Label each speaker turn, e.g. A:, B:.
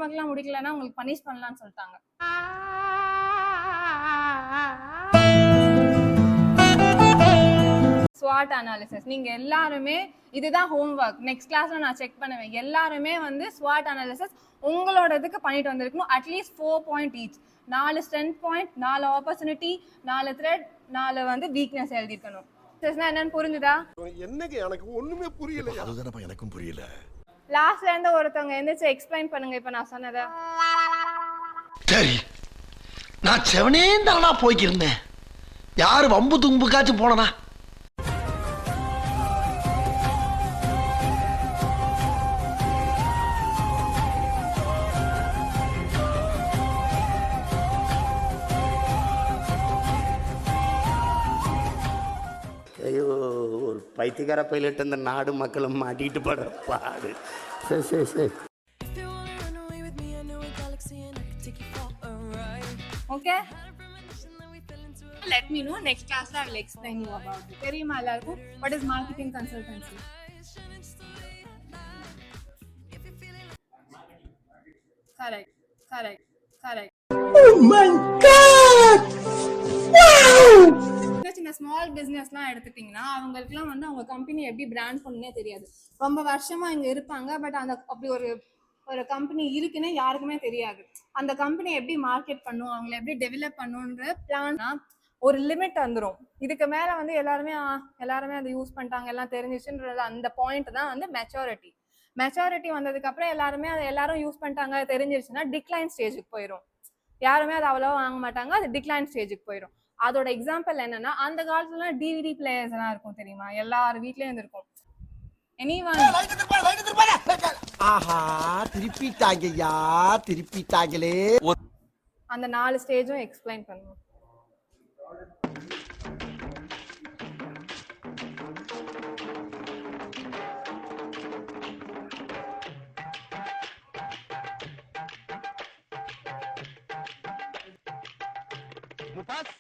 A: ஒர்க்லாம் முடிக்கலன்னா உங்களுக்கு பனிஷ் பண்ணலாம்னு சொல்லிட்டாங்க. SWOT அனாலிசிஸ் நீங்க எல்லாருமே இதுதான் ஹோம்ஒர்க். நெக்ஸ்ட் கிளாஸ்ல நான் செக் பண்ணுவேன். எல்லாருமே வந்து SWOT அனாலிசிஸ் உங்களோட இதுக்கு பண்ணிட்டு வந்திருக்கணும். At least 4 point each. 4 strength point, 4 opportunity, 4 thread, 4 வந்து வீக்னஸ் எழுதிக்கணும். என்னன்னு புரிஞ்சுதா?
B: என்னங்க எனக்கு ஒண்ணுமே புரியல. அதுதானப்பா எனக்கும் புரியல.
A: லாஸ்ட்ல இருந்து ஒருத்தவங்க எந்திரிச்சு எக்ஸ்பிளைன் பண்ணுங்க இப்ப நான் சொன்னதை.
C: சரி, நான் செவனே தானா போய்க்கிருந்தேன். யாரு வம்பு தும்புக்காச்சும் போனனா?
D: ஐயோ, ஒரு பைத்தியக்கார பைலட் அந்த நாடு மக்களும் மாட்டிட்டு படுற பாடு. சரி சரி சரி.
A: Okay, let me know. Next class I will explain you about it. தெரியுமா எல்லாருக்கும் what is marketing consultancy? Correct. Oh my god, wow. சின்ன ஸ்மால் பிசினஸ்லாம் எடுத்துட்டீங்கன்னா அவங்களுக்குலாம் வந்து அவங்க கம்பெனி எப்படி பிராண்ட் பண்ணனே தெரியாது. ரொம்ப வருஷமா இங்க இருப்பாங்க, பட் அந்த அப்படி ஒரு கம்பெனி இருக்குன்னு யாருக்குமே தெரியாது. அந்த கம்பெனி எப்படி மார்க்கெட் பண்ணும், அவங்களை எப்படி டெவலப் பண்ணுன்ற பிளான்னா ஒரு லிமிட் வந்துடும். இதுக்கு மேல வந்து எல்லாருமே அதை யூஸ் பண்ணிட்டாங்க, எல்லாம் தெரிஞ்சிச்சுன்றது அந்த பாயிண்ட் தான் வந்து மெச்சூரிட்டி வந்ததுக்கு அப்புறம் எல்லாரும் யூஸ் பண்ணிட்டாங்க தெரிஞ்சிருச்சுன்னா டிக்ளைன் ஸ்டேஜுக்கு போயிடும். யாருமே அதை அவ்வளவா வாங்க மாட்டாங்க, அது டிக்ளைன் ஸ்டேஜுக்கு போயிடும். அதோட எக்ஸாம்பிள் என்னன்னா, அந்த காலத்துல டிவிடி பிளேயர்ஸ் எல்லாம் இருக்கும் தெரியுமா, எல்லார் வீட்லயும் இருக்கும்.
C: ஆஹா, திருப்பிட்டாங்களே.
A: அந்த 4 ஸ்டேஜும் எக்ஸ்பிளைன் பண்ணுவோம்.
B: முபாஸ்